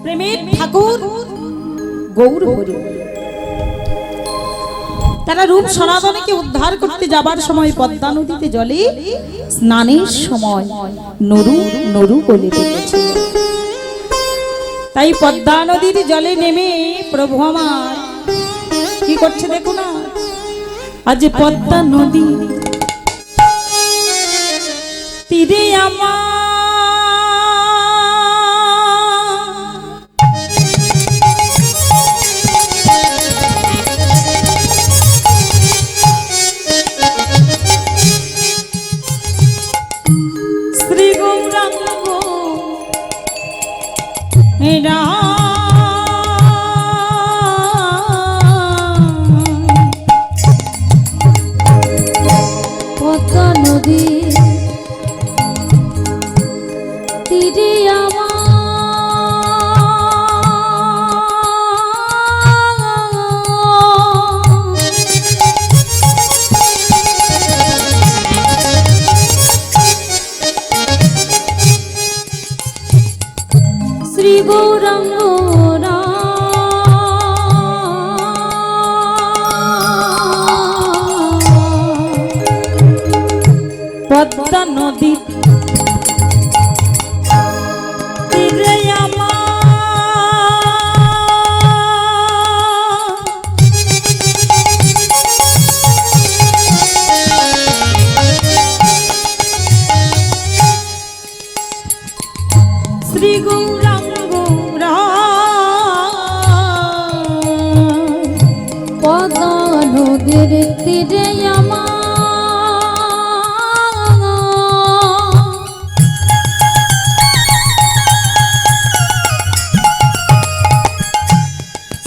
প্রেমের ঠাকুর গৌর হরি। তারা রূপ সনাতনকে উদ্ধার করতে যাবার সময় পদ্মা নদীতে জলে স্নানের সময় নরু নরু বলে ডেকেছিল। তাই পদ্মা নদীর জলে নেমে প্রভু আমার কি করছে দেখো না, আজ পদ্মা নদী তীরে আমার শ্রী গৌরাঙ্গ পদ্মা নদী তীরে আমার শ্রী গৌরাঙ্গ পদ্মা নদী তীরে আমার শ্রী গৌরাঙ্গ পদ্মা নদীর তীরে আমার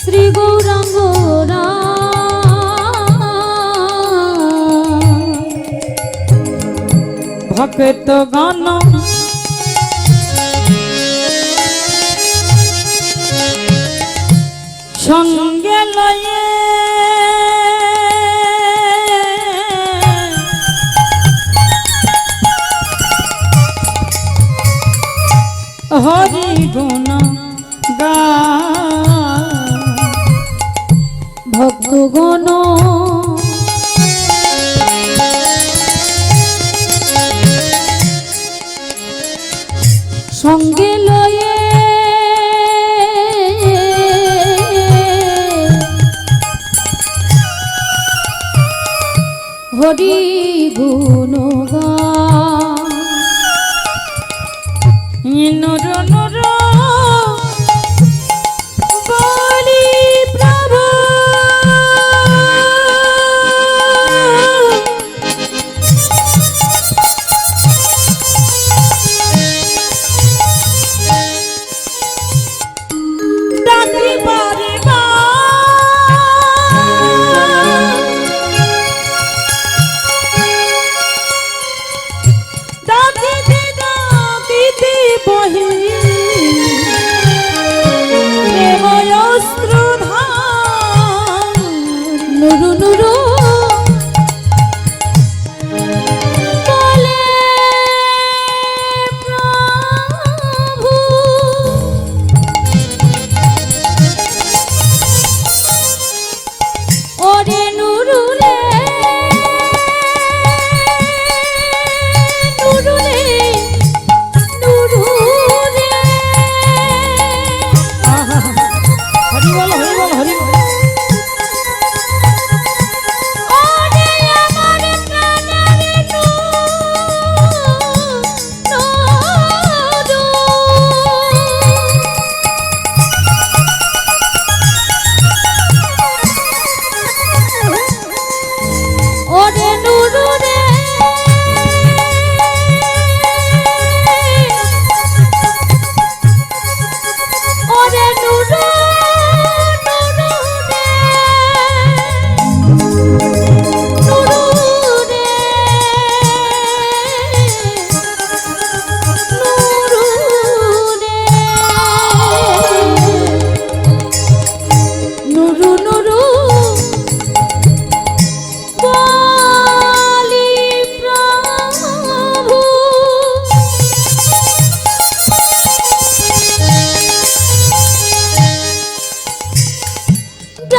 শ্রী গৌরাঙ্গ ভক্ত গান সঙ্গে লয়ে হরি গুণ গা ভক্তগণ সঙ্গে লয়ে হরি গুণগান নর নর বলি প্রভু ডাকি বারে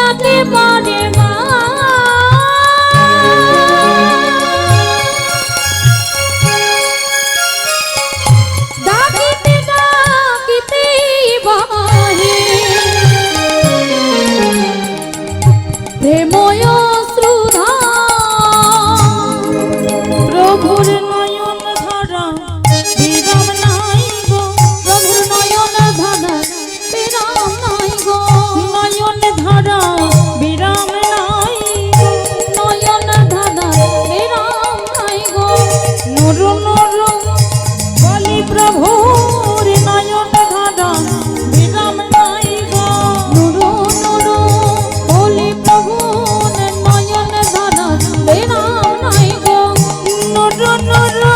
ডাকে বারে মা ডাকিতে ডাকিতে বাহে প্রেময় শ্রুধা প্রভুর নয়ন ধারা বিরাম নাই গো, প্রভুর নয়ন ধারা বিরাম নাই গো, নয়ন ধারা বিরাম নাই গো, নয়ন ধারা বিরাম নাই গো, নুরু নুরু বলি প্রভুর নয়ন ধারা বিরাম নাই গো, নুরু নুরু বলি প্রভুর নয়ন ধারা বিরাম নাই গো, নুরু নুরু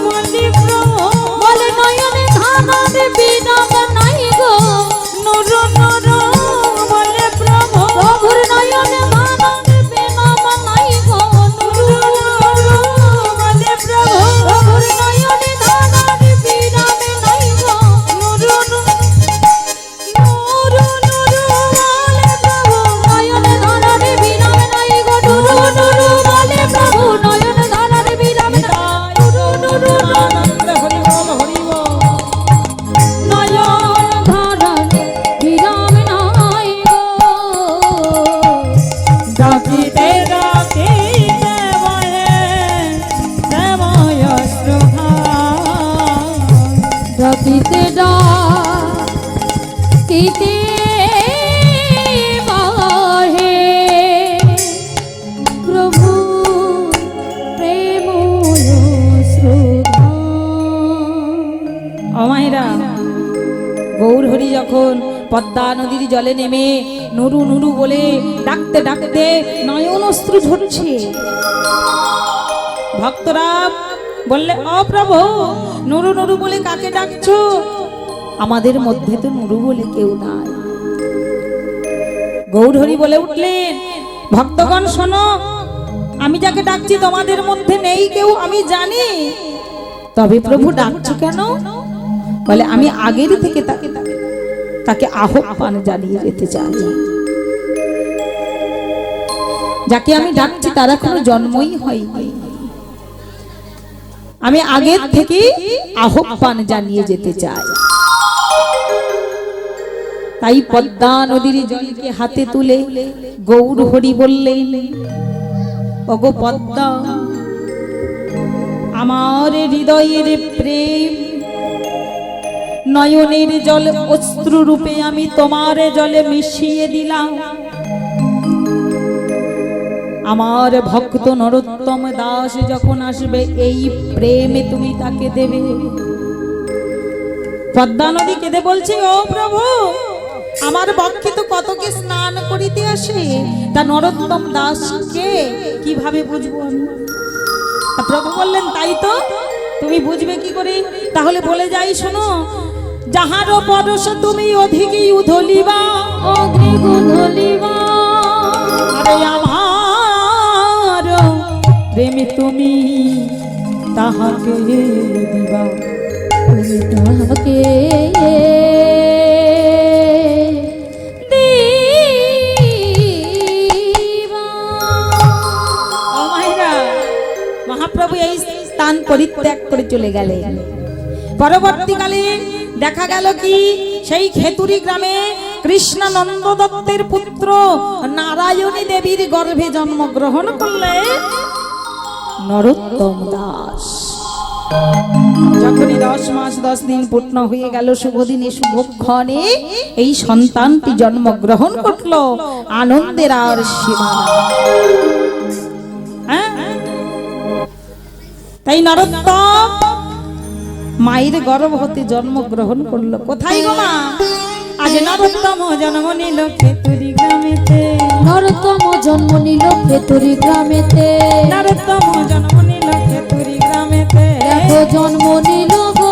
বলি প্রভু বলে নয়ন ধারার বিরাম নাই গো, নুরু নুরু বলে প্রভু প্রভুর নয়ন ধারার বিরাম নাই গো, নুরু নুরু বলে প্রভু প্রভুর নয়ন ধারার বিরাম নাই গো, নুরু নুরু নুরু নুরু বলে প্রভু নয়ন ধারার বিরাম নাই গো, নুরু নুরু বলে প্রভু নয়ন ধারার বিরাম নাই, নুরু নুরু আনন্দ হরি বল হরি বল। নয়ন ধারার বিরাম নাই গো, ডাকিতে ডাকিতে বলে প্রেময় শ্রদ্ধা, ডাকিতে ডাকিতে বাহে প্রভু প্রেময় শ্রদ্ধা। অমায়েরা গৌর হরি যখন পদ্মা নদীর জলে নেমে নুরু নুরু বলে ডাকতে ডাকতে নয়ন অশ্রু ঝরছে, ভক্তরা বললে ও প্রভু নুরু নুরু বলে কাকে ডাকছো? আমাদের মধ্যে তো নুরু বলে কেউ নাই। গৌর হরি বলে উঠলেন, ভক্তগণ শোনো, আমি যাকে ডাকছি তোমাদের মধ্যে নেই কেউ, আমি জানি, তবে প্রভু ডাকছো কেন? বলে আমি আগের থেকে তাকে আহ্বান জানিয়ে যেতে চাই। যাকে আমি ডাকছি তারা কোনো জন্মই হয়নি, আমি আগের থেকে আহ্বান জানিয়ে যেতে চাই। তাই পদ্মা নদীর জলকে হাতে তুলে গৌর হরি বললেন, ওগো পদ্মা, আমার হৃদয়ের প্রেম নয়নের জল অশ্রু রূপে আমি তোমার জলে মিশিয়ে দিলাম। আমার ভক্ত নরোত্তম দাস যখন আসবে এই প্রেমে তুমি তাকে দেবে। পদ্মা নদী কেঁদে বলছে, ও প্রভু, আমার বক্ষে তো কতকে স্নান করিতে আসে, তা নরোত্তম দাসকে কিভাবে বুঝবো আমি? তা প্রভু বললেন, তাই তো, তুমি বুঝবে কি করে? তাহলে বলে যাই শোনো, যাহার পরশ তুমি অধিকই উধলিবা, অধিক ধলিবা আরে আমার প্রেমে তুমি তাহাকে দিবা, তুমি তাহাকে দিবা। ও মায়েরা, মহাপ্রভু এই স্থান পরিত্যাগ করে চলে গেলেন। পরবর্তীকালে দেখা গেল কি, সেই খেতুরি গ্রামে কৃষ্ণানন্দ দত্তের পুত্র নারায়ণী দেবীর গর্ভে জন্মগ্রহণ করলে নরোত্তম দাস। যখনই 10 মাস 10 দিন পূর্ণ হয়ে গেল, শুভ দিনে শুভক্ষণে এই সন্তানটি জন্মগ্রহণ করলো, আনন্দের আর সীমা নাই। তাই নরোত্তম মায়ের গর্ভ হতে জন্মগ্রহণ করলো। কোথায় গো মা? আজ নরোত্তম জন্ম নিল খেতুরি গ্রামেতে, নরোত্তম জন্ম নিল খেতুরি গ্রামেতে, নরোত্তম জন্ম নিল খেতুরি গ্রামেতে, দেখো জন্ম নিল গো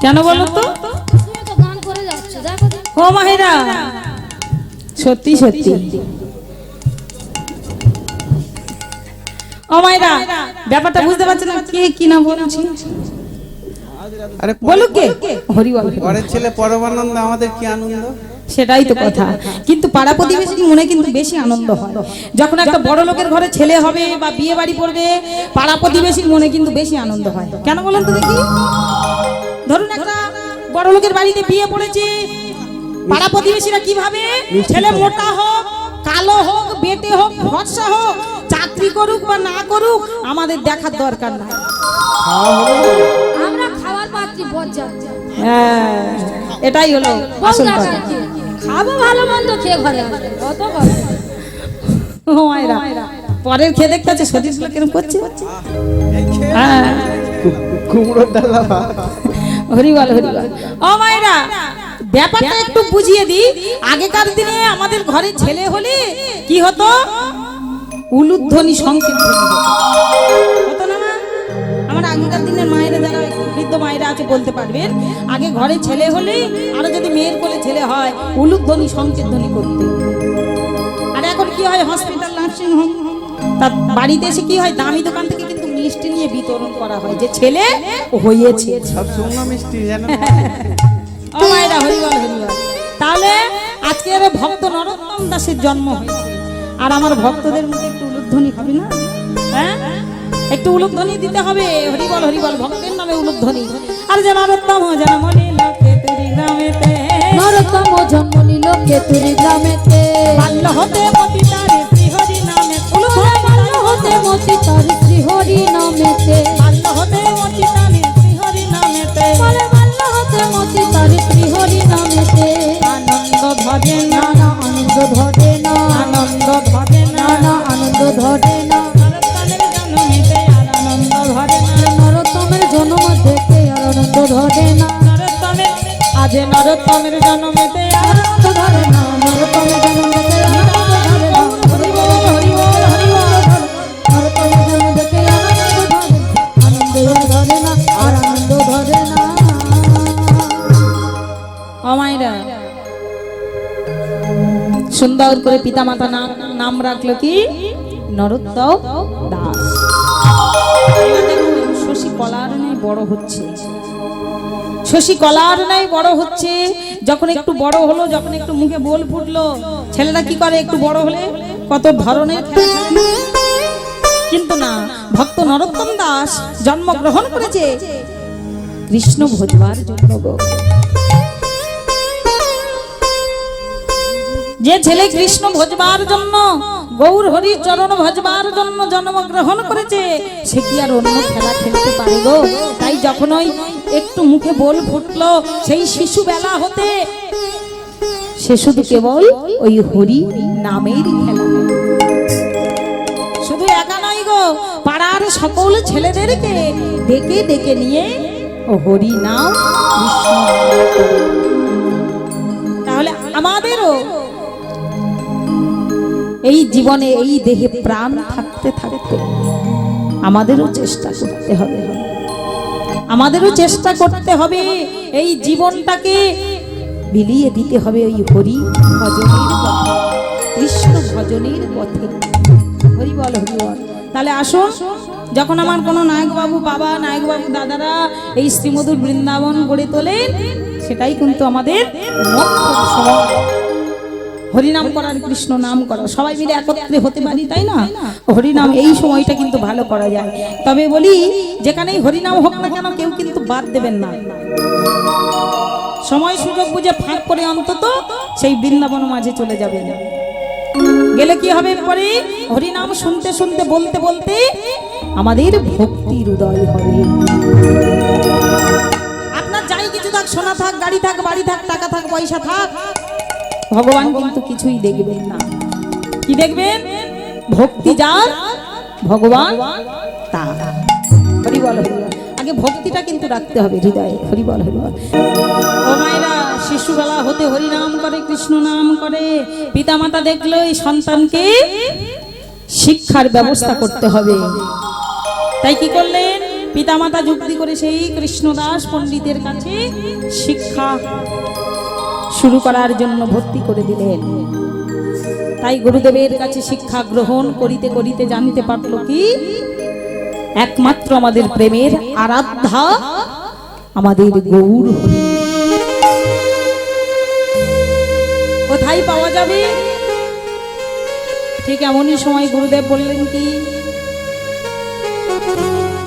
কেন বলো তো? তুমি তো গান করে যাচ্ছ, দেখো তো। ও মাহিরা, সত্যি সত্যি ও মাহিরা, ব্যাপারটা বুঝতে পারছো না কে কি না বলছি? আরে বলো কে? হরি বল। পরের ছেলে পরমানন্দ, আমাদের কি আনন্দ। সেটাই তো কথা, কিন্তু পাড়া প্রতিবেশীর মনে কিন্তু বেশি আনন্দ হয় যখন একটা বড় লোকের ঘরে ছেলে হবে বা বিয়ে বাড়ি পড়বে। পাড়া প্রতিবেশীর মনে কিন্তু বেশি আনন্দ হয়। কেন বলেন তো দেখি? ধরুন একটা বড় লোকের বাড়িতে বিয়ে পড়েছে, পাড়া প্রতিবেশীরা কি ভাবে? ছেলে মোটা হোক, কালো হোক, বেটে হোক, ফর্সা হোক, চাকরি করুক বা না করুক, আমাদের দেখার দরকার নাই। আমরা খাবার পাচ্ছি বজ্জাত। হ্যাঁ, এটাই হলো আসল কথা। খাবো ভালো মন্দ খেয়ে ঘরে আসবে, কত কথা। ও মায়েরা, পরের খেয়ে দেখতে আছে সতীশ লোক কেরম করছে। হ্যাঁ, কুমড়োর ডালা ভাত। হরি বল হরি বল। ও মায়েরা, ব্যাপারটা একটু বুঝিয়ে দিই। আগেকার দিনে আমাদের ঘরে ছেলে হলে কি হতো? উলুধ্বনি সংকেত হতো না? আমার আগেকার দিনের মায়েরা, যারা বৃদ্ধ মায়েরা আছে বলতে পারবেন, আগে ঘরে ছেলে হলে আর যদি মেয়ের কোলে ছেলে হয়, উলুধ্বনি সংকেত ধ্বনি করতে। আর এখন কি হয়? হসপিটাল, নার্সিং হোম, তার বাড়িতে এসে কি হয়? দামি দোকান থেকে কিন্তু মিষ্টি নিয়ে বিতরণ করা হয় যে ছেলে হয়েছে। সব শুকনো মিষ্টি জানো। ও মায়েরা, হরি বল হরি বল। তাহলে আজকের ভক্ত নরোত্তম দাসের জন্ম হয়েছে, আর আমার ভক্তদের মধ্যে একটু উলুধ্বনি হবে না? হ্যাঁ, একটু উলুধ্বনি দিতে হবে। হরি বল হরি বল, ভক্তের নামে উলুধ্বনি। আর যে নরোত্তম জন্ম নিল কেতুরি গ্রামেতে, নরোত্তম জন্ম নিল কেতুরি গ্রামেতে, বাল্য হতে মতি তার শ্রীহরি নামে। বাল্য হতে মতি তার শ্রীহরি নামেতে, বাল্য হতে মতি তার শ্রীহরি নামেতে, বলে বাল্য হতে মতি তার শ্রীহরি নামেতে। আনন্দ ধরে না, নানা আনন্দ ধরে না, আনন্দ ধরে না, নানা আনন্দ ধরে না। নরোত্তমের জন্মেতে আর আনন্দ ধরে না। নরোত্তমের জন্ম দেখে আর আনন্দ ধরে না, নরোত্তমের, আজ নরোত্তমের জন্মেতে আর আনন্দ ধরে না। নরোত্তমের জন্ম দেখে আনন্দ ধরে না, হরি বল হরি বল হরি বল। নরোত্তমের জন্ম দেখে আনন্দ ধরে না, আর আনন্দ ধরে না। ও মায়েরা, সুন্দর করে পিতামাতা নাম রাখলো কি? নরোত্তম দাস। এবার দেখুন, শশী কলার ন্যায় বড় হচ্ছে, শশী কলার ন্যায় বড় হচ্ছে। যখন একটু বড় হলো, যখন একটু মুখে বল ফুটলো, ছেলেরা কি করে? একটু বড় হলে কত ধরনের খেলা খেলে। কিন্তু না, ভক্ত নরোত্তম দাস জন্মগ্রহণ করেছে কৃষ্ণ ভজবার জন্য গো। যে ছেলে কৃষ্ণ ভজবার জন্য, গৌর হরি চরণ ভজবার জন্য জন্মগ্রহণ করেছে, সে কি আর অন্য খেলা খেলতে পারে গো? তাই যখন ওই একটু মুখে বল ফুটলো, সেই শিশু বেলা হতে সে শুধু কেবল ওই হরি নামের খেলা। শুধু একা নয় গো, পাড়ার সকল ছেলেদেরকে ডেকে ডেকে নিয়ে ও হরি নাম কৃষ্ণ নাম করে। তাহলে আমাদেরও এই জীবনে, এই দেহে প্রাণ থাকতে থাকতে আমাদেরও চেষ্টা করতে হবে, আমাদেরও চেষ্টা করতে হবে এই জীবনটাকে বিলিয়ে দিতে হবে ওই হরি ভজনের পথে, কৃষ্ণ ভজনের পথে। হরি বল হরি বল। তাহলে আসো, যখন আমার কোনো নায়ক বাবু বাবা, নায়ক বাবু দাদারা এই শ্রীমধুর বৃন্দাবন গড়ে তোলেন, সেটাই কিন্তু আমাদের মোক্ষম সময়। হরিনাম করার, কৃষ্ণ নাম করা, সবাই মিলে একত্রে হতে পারি, তাই না? হরিনাম এই সময়টা কিন্তু ভালো করা যায়। তবে বলি, যেখানেই হরিনাম হোক না কেন, কেউ কিন্তু বাদ দেবেন না। সময় সুযোগ বুঝে ফাঁক করে অন্তত সেই বৃন্দাবন মাঝে চলে যাবেন। গেলে কি হবে? পরে হরিনাম শুনতে শুনতে, বলতে বলতে আমাদের ভক্তির উদয় হবে। আপনার যাই কিছু থাক, সোনা থাক, গাড়ি থাক, বাড়ি থাক, টাকা থাক, পয়সা থাক, ভগবান কিন্তু কিছুই দেখবেন না। কি দেখবেন? ভক্তি যার, ভগবান তার। হরি বল হরি বল। আগে ভক্তিটা কিন্তু রাখতে হবে হৃদয়ে। হরি বল হরি বল। ও মায়েরা, শিশুবেলা হতে হরি নাম করে, কৃষ্ণ নাম করে। পিতামাতা দেখলো এই সন্তানকে শিক্ষার ব্যবস্থা করতে হবে, তাই কি করলেন? পিতামাতা যুক্তি করে সেই কৃষ্ণদাস পণ্ডিতের কাছে শিক্ষা শুরু করার জন্য ভর্তি করে দিলেন। তাই গুরুদেবের কাছে শিক্ষা গ্রহণ করিতে করিতে জানতে পারল কি একমাত্র আমাদের প্রেমের আরাধ্যা আমাদের গৌর হরি। কোথায় পাওয়া যাবে? ঠিক এমনই সময় গুরুদেব বললেন কি,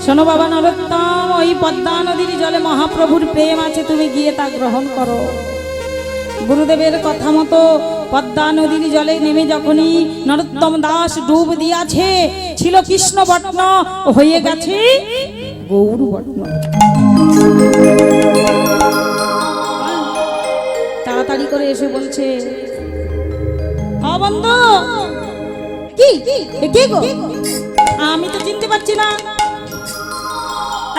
শোনো বাবা নরোত্তম, ওই পদ্মা নদীর জলে মহাপ্রভুর প্রেম আছে, তুমি গিয়ে তা গ্রহণ করো। গুরুদেবের কথা মতো পদ্মা নদীর জলে নেমে যখনই নরোত্তম দাস ডুব দিয়াছে, ছিল কৃষ্ণ বর্ণ, হয়ে গেছে গৌর বর্ণ। তাড়াতাড়ি করে এসে বলছে, বন্ধু কি কি গো, আমি তো চিনতে পারছি না।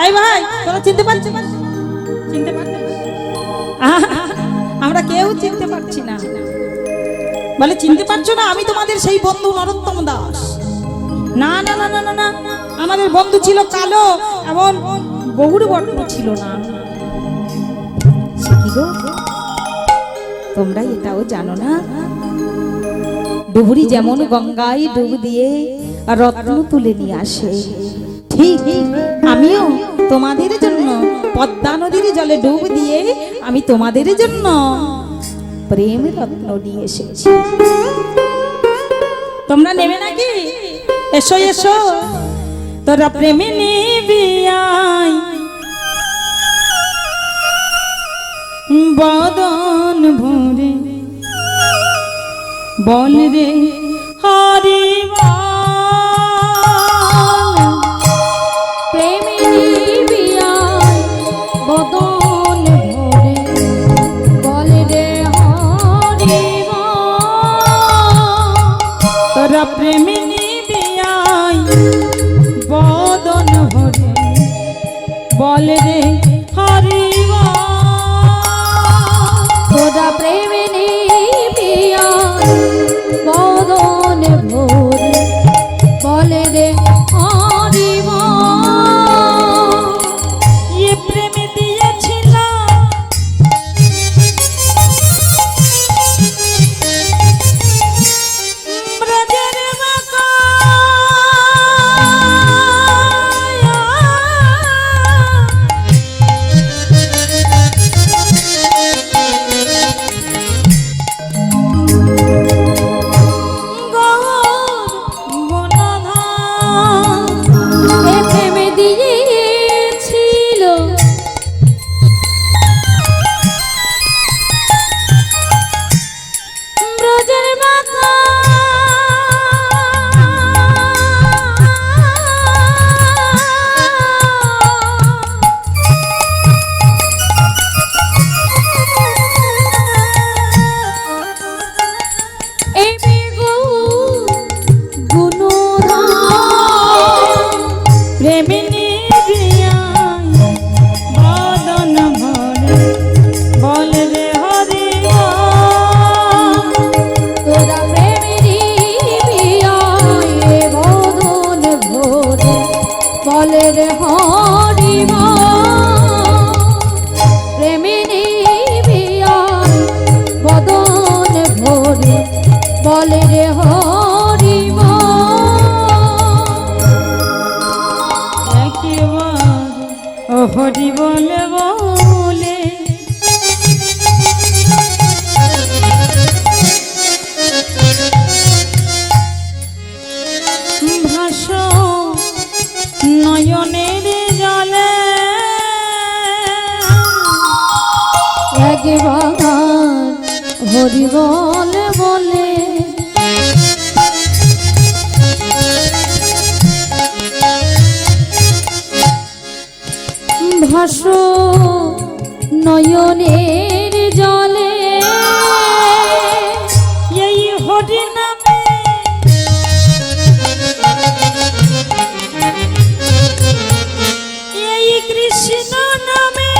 এই ভাই, তোরা চিনতে পারছিস? চিনতে পারছিস? আমরা কেউ চিনতে পারছি না। বলে চিনতে পারছো না? আমি তোমাদের সেই বন্ধু নরোত্তম দাস। না না না না না না, আমাদের বন্ধু ছিল কালো, এমন গৌর বর্ণ ছিল না। কি গো, তোমরা এটাও জানো না? ডুবুরি যেমন গঙ্গায় ডুব দিয়ে রত্ন তুলে নিয়ে আসে, ঠিক আমিও তোমাদের জন্য পদ্মা নদীর জলে ডুব দিয়ে আমি তোমাদের জন্য প্রেম রত্ন নিয়ে এসেছি। তোমরা নেবে নাকি? এসো এসো, তোরা প্রেমে নিবি আয়, বদন ভরে বল রে হরি প্রেমে নিবি আয়, বদন ভরে বল রে হরি তোরা প্রেমে নিবি আয়, বদন ভরে বল রে হরি তোরা প্রেমে নিবি আয়, বদন ভরে বলে রে হরি ये प्रेम दिएছিলাম ব্রজের বাঁকা, এ প্রেমে দিয়েছিল ব্রজের বাঁকা, এই বেগু গুণধাম প্রেমে নিবি আয়, বদন ভরে বল রে হরি তোরা প্রেমে নিবি আয়, বদন ভরে বলে রে হরি প্রেমে নিবি আয়, বদন ভরে বলে রে হরি একবার ও হরি বলে বলে ভাস নয়নের জলে একবার হরি বলে বলে ভাস নয়নের জলে এই হরি নামে এই কৃষ্ণ নামে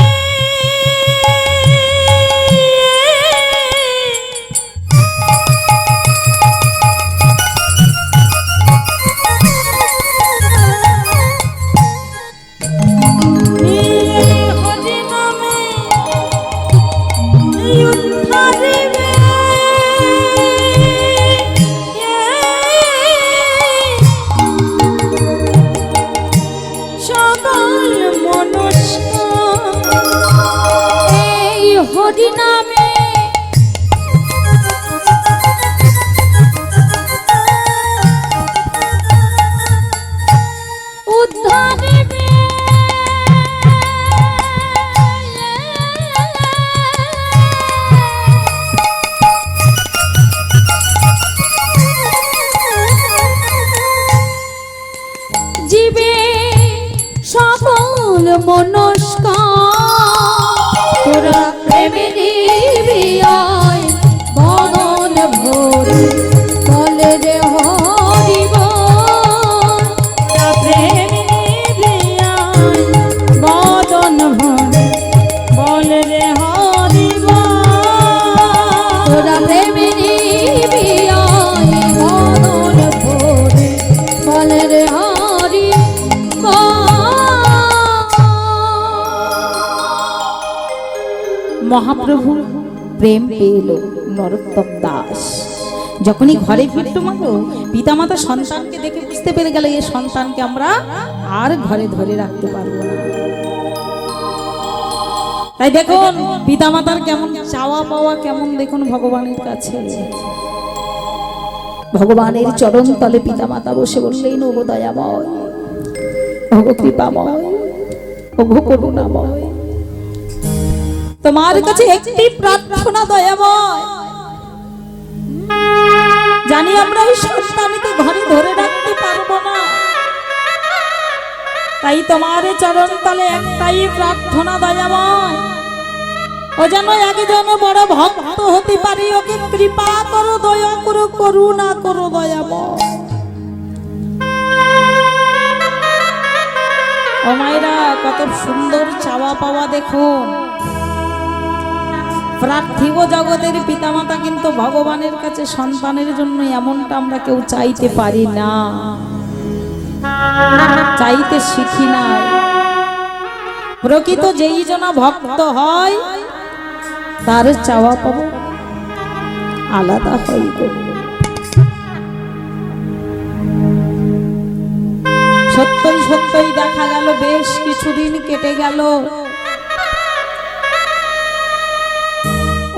হরি নামে উদ্ধারে জীবে সকল মনস্কার তোরা প্রেমে নিবিয়ায় বদন ভরে বলে রে হরি বল প্রেমে নিবিয়ায় বদন ভরে বলে রে হরি বল। তোরা প্রেমে নিবিয়ায় বদন ভরে বলে রে হরি মহাপ্রভু প্রেম পেল নরোত্তম দাস যখনই ঘরে ফিরত মাগো পিতামাতা সন্তানকে দেখে বুঝতে পেরে গেল এই সন্তানকে আমরা আর ঘরে ধরে রাখতে পারবো না। তাই দেখুন পিতামাতার কেমন চাওয়া পাওয়া কেমন দেখুন ভগবানের কাছে। ভগবানের চরণ তলে পিতামাতা বসে বললেন ওগো দয়াময়, ওগো কৃপাময়, ওগো করুণাময়, তোমার কাছে একটি প্রার্থনা দয়াময়। জানি আমরা এই সন্তানকে ঘরে ধরে রাখতে পারবো না, তাই তোমার চরণ তলে একটাই প্রার্থনা দয়াময়, ও যেন একজন বড় ভক্ত হতে পারি, ওকে কৃপা করো, দয়া করো, করুণা করো দয়াময়। ও মায়েরা কত সুন্দর চাওয়া পাওয়া দেখুন। পার্থিব জগতের পিতামাতা কিন্তু ভগবানের কাছে সন্তানের জন্য এমনটা আমরা কেউ চাইতে পারি না, চাইতে শিখি না। প্রকৃত যেই জন ভক্ত হয় তার চাওয়া পাওয়া আলাদা হয় গো। সত্যই সত্যই দেখা গেল বেশ কিছুদিন কেটে গেল,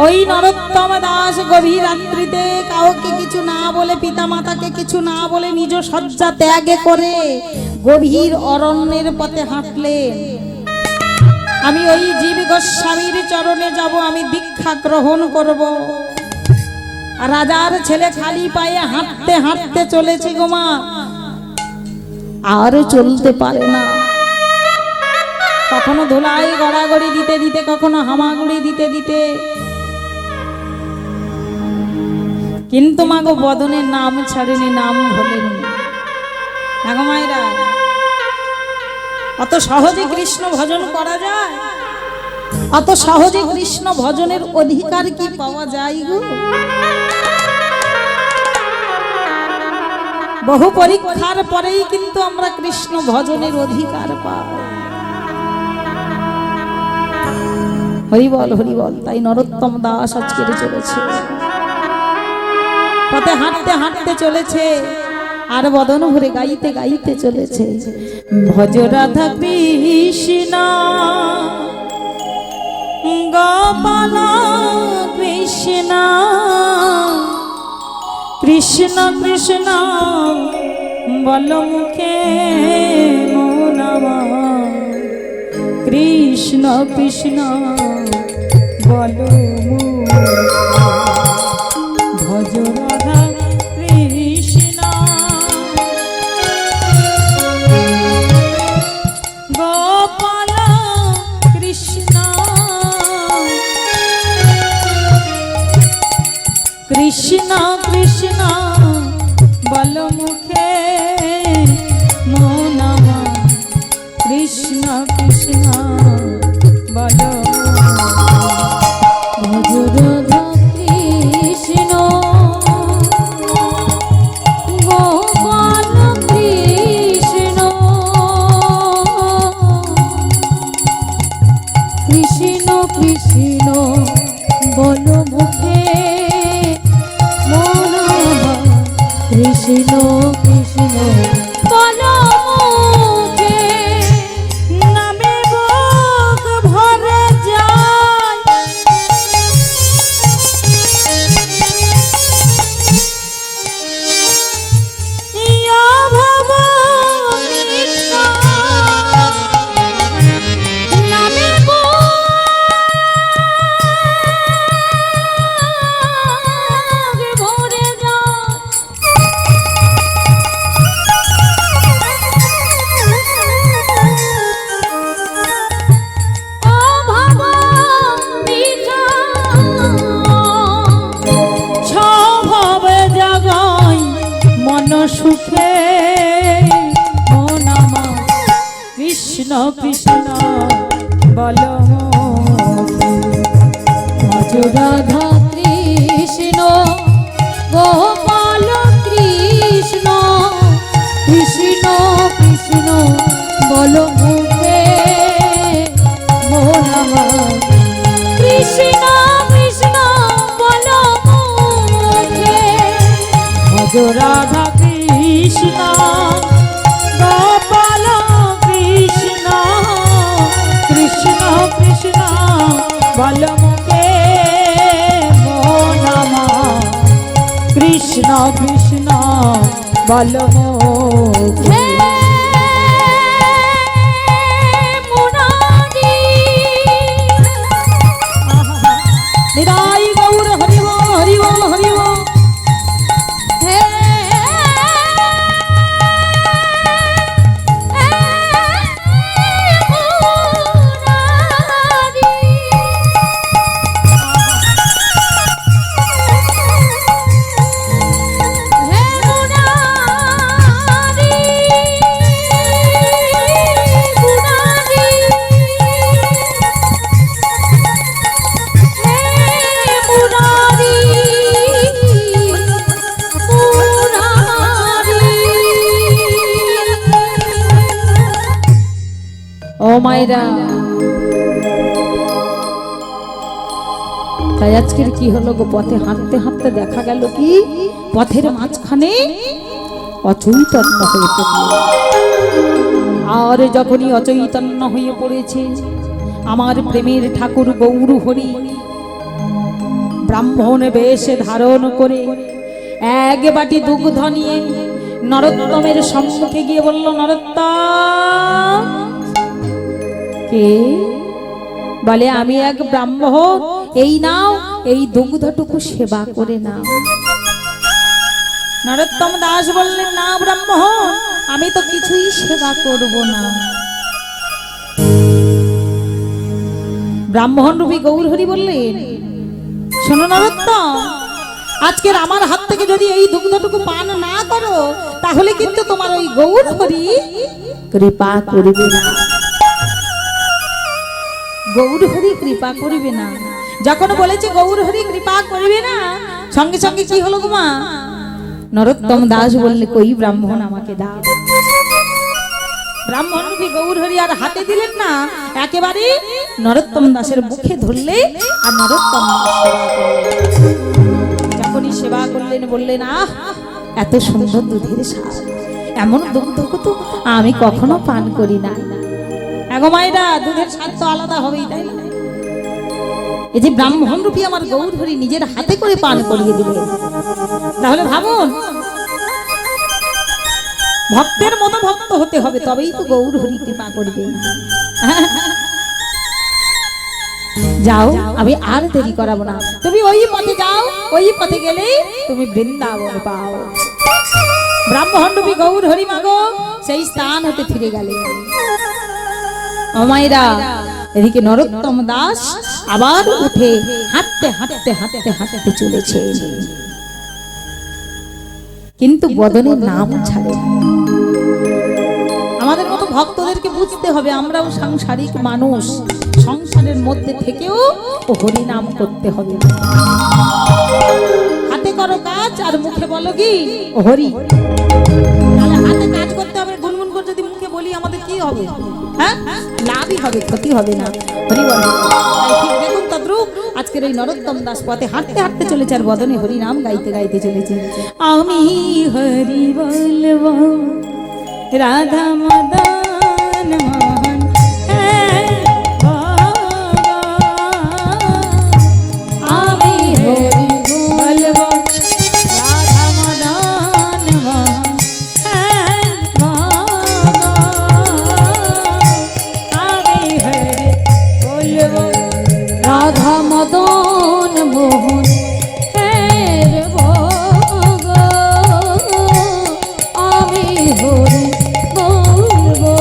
ওই নরোত্তম দাস গভীর রাত্রিতে কাউকে কিছু না বলে, পিতামাতাকে কিছু না বলে নিজ শয্যা ত্যাগ করে গভীর অরণ্যের পথে হাঁটলেন। আমি ওই জীব গোস্বামীর চরণে যাব, আমি দীক্ষা গ্রহণ করব। আর রাজার ছেলে খালি পায়ে হাঁটতে হাঁটতে চলেছে গো মা, আর চলতে পারে না। কখনো ধুলাই গড়াগড়ি দিতে দিতে, কখনো হামাগুড়ি দিতে দিতে, কিন্তু মাগো বদনে নাম ছাড়েনি, নাম ভোলেনি। মাগো মায়েরা, অত সহজে কৃষ্ণ ভজন করা যায়? অত সহজে কৃষ্ণ ভজনের অধিকার কি পাওয়া যায় গো? বহু পরীক্ষার পরেই কিন্তু আমরা কৃষ্ণ ভজনের অধিকার পাই। হরি বল, হরি বল। তাই নরোত্তম দাস আজকের চলেছে পথে, হাঁটতে হাঁটতে চলেছে, আর বদন ভরে গাইতে গাইতে চলেছে, ভজ রাধা কৃষ্ণ গোপাল কৃষ্ণ, কৃষ্ণ কৃষ্ণ বল মুখে মৌনমা, কৃষ্ণ কৃষ্ণ বল ভজ রাধা কৃষ্ণ গোপাল কৃষ্ণ, কৃষ্ণ কৃষ্ণ বল মুখে মৌনমা, কৃষ্ণ কৃষ্ণ বল ভজ রাধা কৃষ্ণ গোপাল কৃষ্ণ, কৃষ্ণ কৃষ্ণ বল মুখে মৌনমা, কৃষ্ণ কৃষ্ণ বল মুখে। নামে বুক ভরে যায় সুখে মন আমার কৃষ্ণ কৃষ্ণ বল আজ রাধা কৃষ্ণ গোপাল কৃষ্ণ কৃষ্ণ কৃষ্ণ বল মুখে মোর আমার কৃষ্ণ কৃষ্ণ বল মুখে ভজ রাধা কৃষ্ণ গোপাল কৃষ্ণ কৃষ্ণ কৃষ্ণ বল মুখে মন আমার কৃষ্ণ কৃষ্ণ বল মুখে নিতাই গৌর হরি ওম হরি ওম হরি ওম ও মাইরা তাই আজকের কি হলো গো, পথে হাঁটতে হাঁটতে দেখা গেল কি পথের মাঝখানে অচৈতন্য হয়ে পড়ল। আর যখনই অচৈতন্য হয়ে পড়েছে আমার প্রেমের ঠাকুর গৌর হরি ব্রাহ্মণ বেশে ধারণ করে এক বাটি দুগ্ধ নিয়ে নরোত্তমের সম্মুখে গিয়ে বলল, নরোত্তম। কে? বলে আমি এক ব্রাহ্মণ, এই নাও এই দুগ্ধটুকু সেবা করে নাও। নরোত্তম দাস বললেন, না ব্রাহ্মণ, আমি তো কিছুই সেবা করব না। ব্রাহ্মণ রূপী গৌরহরি বললেন, শোনো নরোত্তম, আজকের আমার হাত থেকে যদি এই দুগ্ধটুকু পান না করো তাহলে কিন্তু তোমার ওই গৌরহরি কৃপা করবে না। গৌরহরি কৃপা করবে না যখন বলেছে গৌরহরি কৃপা করবে না, সঙ্গে সঙ্গে কি হলো গো মা? নরোত্তম দাস বললে, কই ব্রাহ্মণ আমাকে দাও। ব্রাহ্মণ রূপী গৌরহরি আর হাতে দিলেন না, একেবারে নরোত্তম দাসের মুখে ধরলে আর নরোত্তম দাস সেবা করলেন। যখনই সেবা করলেন বললেন, আহ এত সুন্দর দুধের স্বাদ, এমন দুগ্ধ তো আমি কখনো পান করি না। এগো মায়েরা, দুধের স্বাদ তো আলাদা হবেই, তাই না? এই যে ব্রাহ্মণ রূপী আমার গৌরহরি নিজের হাতে করে পান করিয়ে দিলেন, তাহলে ভাবুন, ভক্তের মতো ভক্ত হতে হবে, তবেই তো গৌরহরি কৃপা করবে। যাও, আমি আর দেরি করাবো না, তুমি ওই পথে যাও, ওই পথে গেলেই তুমি বৃন্দাবন পাও। ব্রাহ্মণ রূপী গৌরহরি মাগো সেই স্থান হতে ফিরে গেলেন। ও মায়েরা, এদিকে নরোত্তম দাস আবার উঠে হাঁটতে হাঁটতে হাঁটতে হাঁটতে চলেছে, কিন্তু বদনের নাম ছাড়ে। আমাদের মতো ভক্তদেরকে বুঝতে হবে, আমরাও সাংসারিক মানুষ, সংসারের মধ্যে থেকেও হরি নাম করতে হবে। হাতে করো কাজ আর মুখে বলো কি হরি। তাহলে হাতে কাজ করতে হবে, গুনগুন করে যদি মুখে বলি আমাদের কি হবে? হ্যাঁ, লাভই হবে, ক্ষতি হবে না। হরি বল। দেখুন তদ্রূপ আজকের এই নরোত্তম দাস পথে হাঁটতে হাঁটতে চলেছে আর বদনে হরি নাম গাইতে গাইতে চলেছে। আমি হরি বলবো রাধা মদন মোহন, আমি হরি বলবো রাধা মদন মোহন, আমি হরি বলবো রাধা মদন মোহন হের ভোগ, আমি হরি বলবো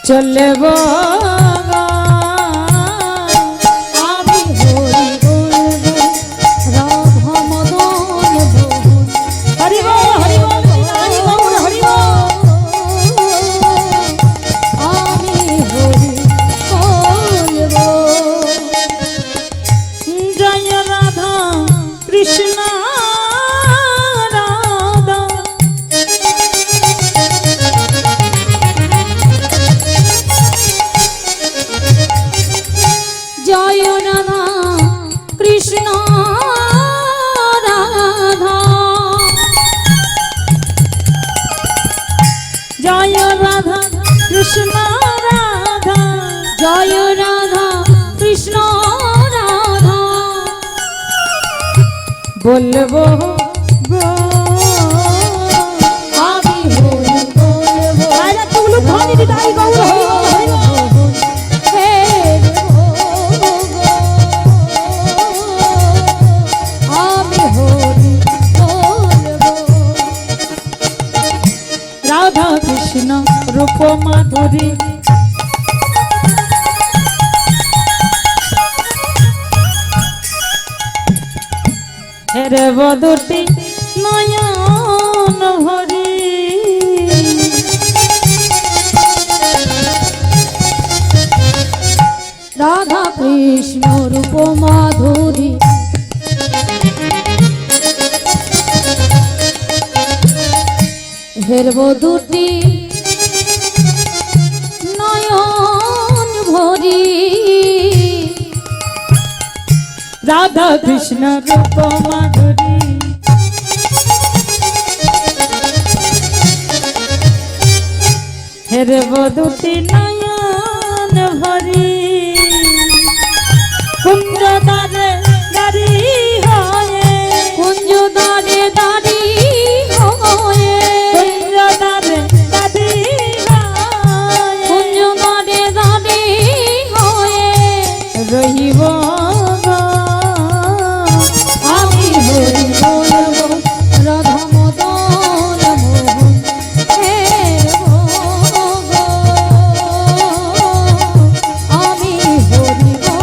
চলব আমি হরি বলবো রাধা মদন মোহন হরি বল হরি বল হরি বল হরি বল। আমি হরি বলবো জয় রাধা কৃষ্ণ রাধা জয় রাধা কৃষ্ণ রাধা জয় রাধা কৃষ্ণ রাধা জয় রাধা কৃষ্ণ রাধা বলবো গো। আমি হরি বলবো আরে তুলু ধ্বনি দিদাই গৌর হরি বল হরি বল। হে আমি হরি বলবো রাধা কৃষ্ণ রূপ মাধুরী হেরে বদুটি নয়ন ভরি রাধা কৃষ্ণ রূপ মাধুরী হেরব দুটি নয়ন ভরি রাধা কৃষ্ণ রূপ মাধুরী হেরে বদুটি নয়ন ভরি কুঞ্জ দ্বারে দাঁড়ি হয়ে কুঞ্জ দাঁড়ে দাঁড়ি হয়ে কুঞ্জ দ্বারে দাঁড়ি হয়ে কুঞ্জ দাঁড়ে দাঁড়ি হয়ে রহিব গো। আমি হরি বলবো রাধা মদন মোহন হের গো আমি হরি বলবো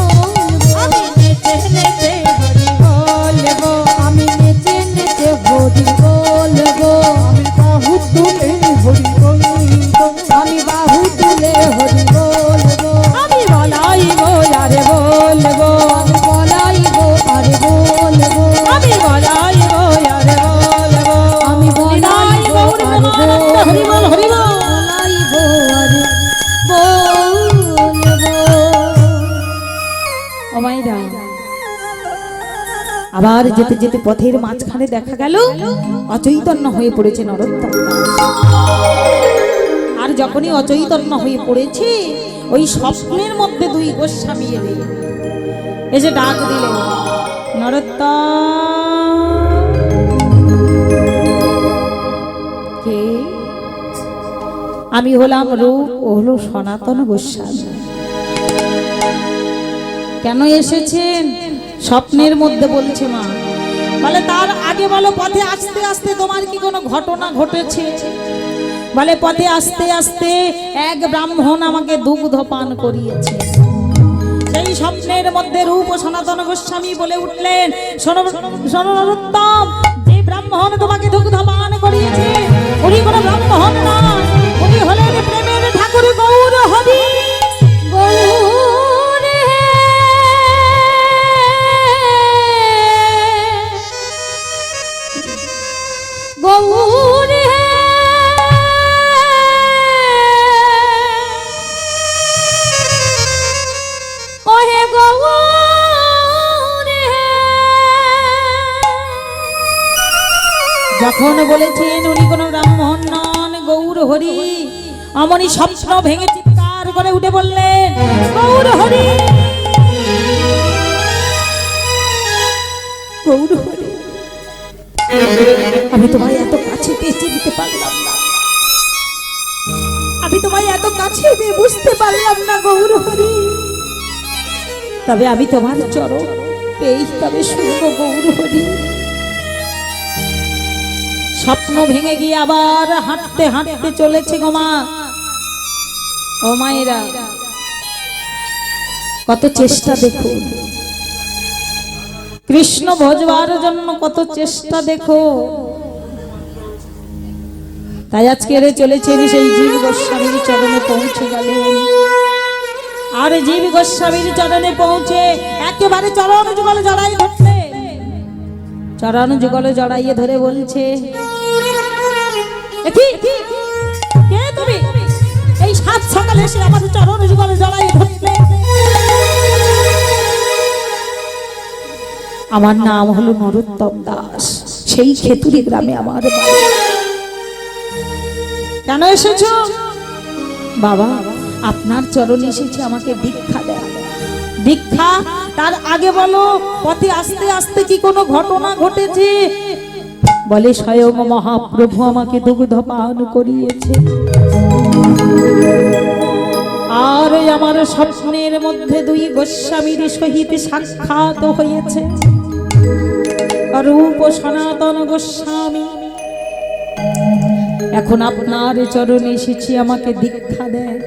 আমি নেচে নেচে হরি বলবো আমি নেচে নেচে হরি বলবো আমি বাহু তুলে হরি বলবো আমি বাহু তুলে হরি বলবো আমি বলাইবো আরে বলবো আমি বলাইবো আর বলবো আমি বলাইবো আরে বলবো আমি নিতাই বলাইবো গৌর আর প্রেমানন্দ হরি বল হরি বল। বলাইবো আর বলবো ও মাইরা আবার যেতে যেতে পথের মাঝখানে দেখা গেল অচৈতন্য হয়ে পড়েছে নরোত্তম দাস। আর যখনই অচৈতন্য হয়ে পড়েছে ওই স্বপ্নের মধ্যে দুই গোস্বামী এলেন এসে ডাক দিলেন নরোত্তম। কে? আমি হলাম রূপ ও হলো সনাতন গোস্বামী। কেন এসেছেন? স্বপ্নের মধ্যে বলছে মা। বলে তার আগে বলো পথে আস্তে আস্তে তোমার কি কোনো ঘটনা ঘটেছে? বলে পথে আস্তে আস্তে এক ব্রাহ্মণ আমাকে দুগ্ধ পান করিয়েছে। সেই স্বপ্নের মধ্যে রূপ ও সনাতন গোস্বামী বলে উঠলেন শোনো শোনো নরোত্তম, যে ব্রাহ্মণ তোমাকে দুগ্ধ পান করিয়েছে উনি কোনো ব্রাহ্মণ না, উনি হলেন প্রেমের ঠাকুর গৌর হরি। গৌরে গৌরে ওহে গৌরে যখন বলেছেন উনি কোনো ব্রাহ্মণ নন গৌর হরি, অমনি স্বপ্ন ভেঙে চিৎকার করে উঠে বললেন গৌর হরি গৌর হরি। আমি তোমায় এত কাছে পেঁচে দিতে পারলাম না, আমি তোমায় এত কাছে পেয়ে বুঝতে পারলাম না গৌর হরি, তবে আমি তোমার চরণ পেয়েই তবে শুনবো গৌর হরি। স্বপ্ন ভেঙে গিয়ে আবার হাঁটতে হাঁটতে চলেছে গো মা। ও মায়েরা, কত চেষ্টা দেখুন, কৃষ্ণ ভজবার জন্য কত চেষ্টা দেখো। তাই আজকে চলেছেন সেই জীব গোস্বামীর চরণে পৌঁছে গেলেন। আর জীব গোস্বামীর চরণে পৌঁছে একেবারে চরণ যুগল জড়াই ধরতে, চরণ যুগল জড়াইয়ে ধরে বলছে, কে তুমি? এই সাত সকালে এসে আমাদের চরণ যুগল জড়াই ধরতে। আমার নাম হলো নরোত্তম দাস, সেই খেতুরি গ্রামে আমার বাড়ি। কেন এসেছো? বাবা, আপনার চরণে এসেছি, আমাকে দীক্ষা দেন। দীক্ষা? তার আগে বলো, পথে আস্তে আস্তে কি কোনো ঘটনা ঘটেছে? বলে, স্বয়ং মহাপ্রভু আমাকে দুগ্ধ পান করিয়েছে, আর আমার স্বপ্নের মধ্যে দুই গোস্বামীর সহিত সাক্ষাৎ হয়েছে। রূপ সনাতন গোস্বামী, এখন আপনার চরণে এসেছি, আমাকে দীক্ষা দেন।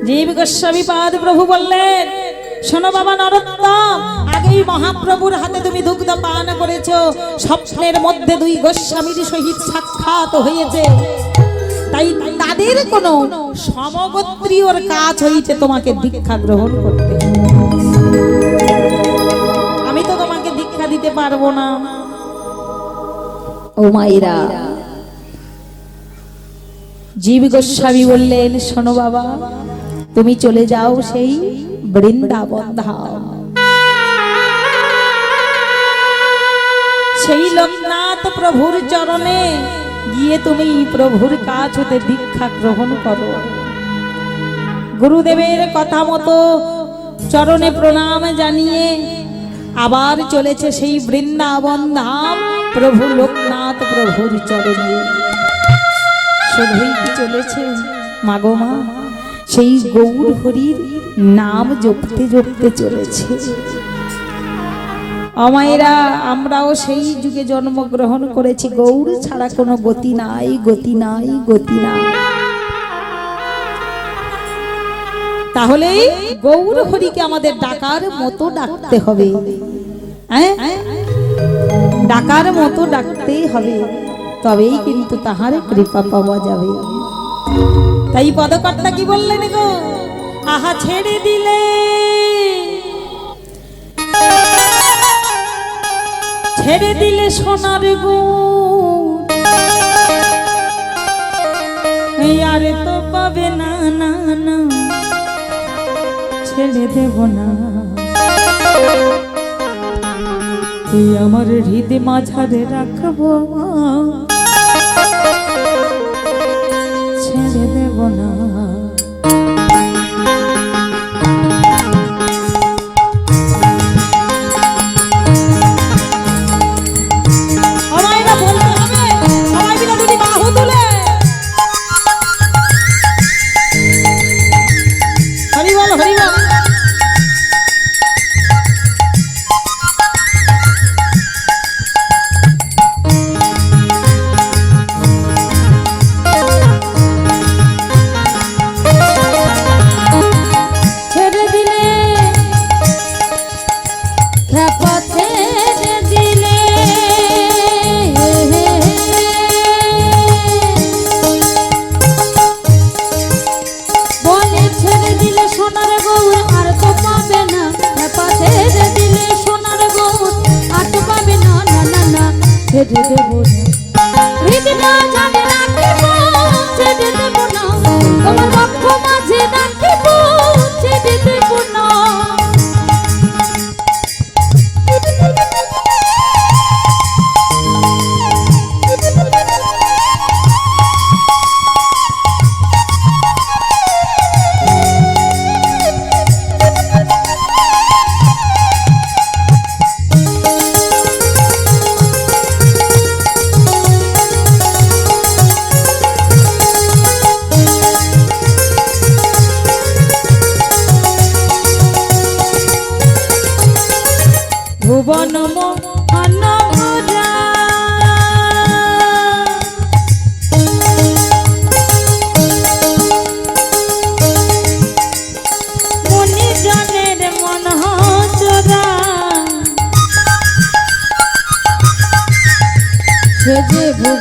জীব গোস্বামী পাদ প্রভু বললেন, শোনো বাবা নরোত্তম, আগেই মহাপ্রভুর হাতে তুমি দুগ্ধ পান করেছো, স্বপ্নের মধ্যে দুই গোস্বামীর সহিত সাক্ষাৎ হয়েছে, তাই তাদের কোনো সমগোত্রীয়র কাজ হয়েছে তোমাকে দীক্ষা গ্রহণ করতে। আমি তো তোমাকে দীক্ষা দিতে পারবো না। ও মায়েরা, জীব গোস্বামী বললেন, শোনো বাবা, তুমি চলে যাও সেই বৃন্দাবন ধাম, সেই লোকনাথ প্রভুর চরণে গিয়ে তুমি প্রভুর কাছ হতে দীক্ষা গ্রহণ করো। গুরুদেবের কথা মতো চরণে প্রণাম জানিয়ে আবার চলেছে সেই বৃন্দাবন ধাম, প্রভু লোকনাথ প্রভুর চরণে। শুধুই কি চলেছে মাগো মা, সেই গৌর হরির নাম জপতে জপতে চলেছে। অমায়েরা, আমরাও সেই যুগে জন্মগ্রহণ করেছি, গৌর ছাড়া কোনো গতি নাই, গতি নাই, গতি নাই। তাহলে গৌর হরিকে আমাদের ডাকার মতো ডাকতে হবে, ডাকার মতো ডাকতেই হবে, তবেই কিন্তু তাহার কৃপা পাওয়া যাবে। তাই পদকর্তা কি বললেন গো, আহা ছেড়ে দিলে, ছেড়ে দিলে সোনার গুণ, আরে তো পাবে না, না না, ছেড়ে দেব না। তুই আমার হৃদয় মাঝারে রাখবো, ছেড়ে দেব না। সোনার গৌর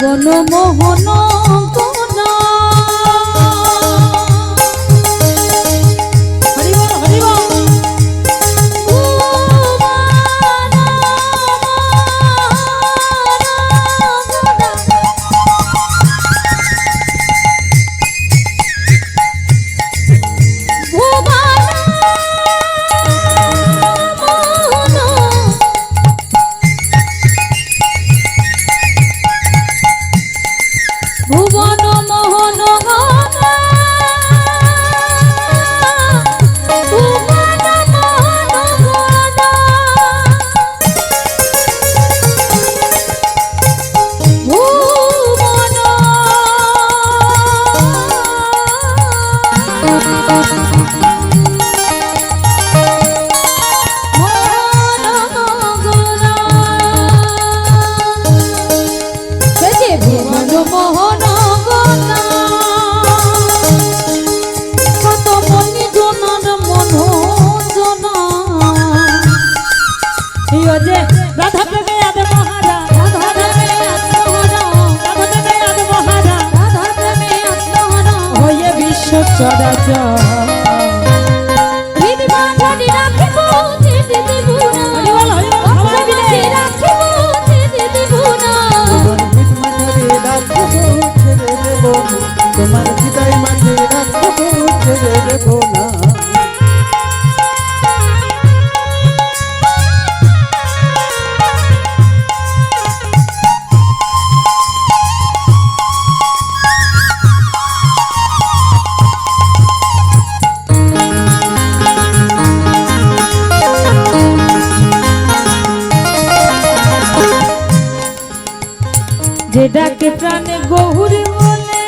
ভুবন মোহন কোনা হরি বল হরি বল। ভুবন মোহন গনা ভুবন মোহন গনা ভুবন ভুবন মোহন গনা কত মনি জনার মন জনা এই যে রাধা প্রেমে আদে মহারা, রাধা প্রেমে আত্মহারা রাধা প্রেমে আদে মহারা, রাধা প্রেমে আত্মহারা হয়ে বিশ্ব চরাচর। হৃদ মাঝারি রাখিব ছেড়ে দেব না হরি বল হরি বল সবাই মিলে। রাখিব ছেড়ে দেব না তোমার হিত মাঝে রাখবো ছেড়ে দেব না, তোমার হৃদয় মাঝে রাখবো ছেড়ে দেব না। যে ডাকে প্রাণে গহুর বলে,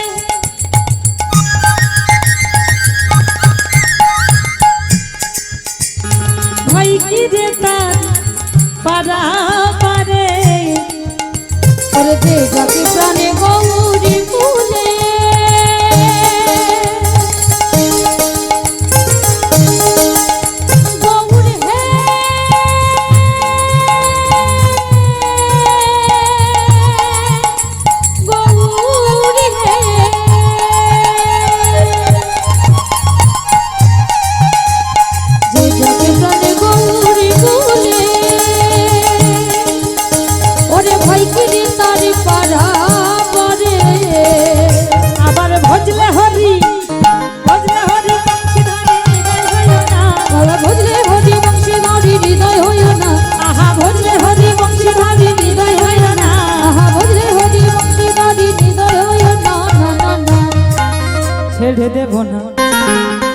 ভাই কি রে তার পারা পারে। ওরে যে যাকে প্রাণে গৌরী ফুলে গৌর হে গৌর হে যে যাকে প্রাণে গৌরী ফুলে ওরে ভাই কি রে তারি পারা পরে আবার ভজলে হরি, ভজলে হরি বংশীধারী হৃদয় হইও না। বাবা ভজলে হরি বংশীধারী হৃদয় হইও না আহা ভজলে হরি বংশীধারী হৃদয় হইও না। আহা ভজলে হরি বংশীধারী হৃদয় হইও না না না না ছেড়ে দেব না।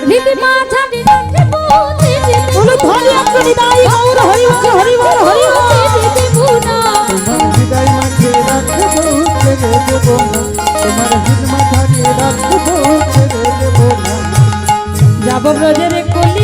হৃদি মাঝারি রাখিব ছেড়ে দেব বলো ধরি আপনি দাই গৌর হরি উঠে হরি বল হরি বল। ছেড়ে দেব না তোমার হৃদয় মাঝে রাখবো ছেড়ে দেব না, তোমার হৃদ মাঝে রাখবো ছেড়ে দেব না। যাব ব্রজের কলি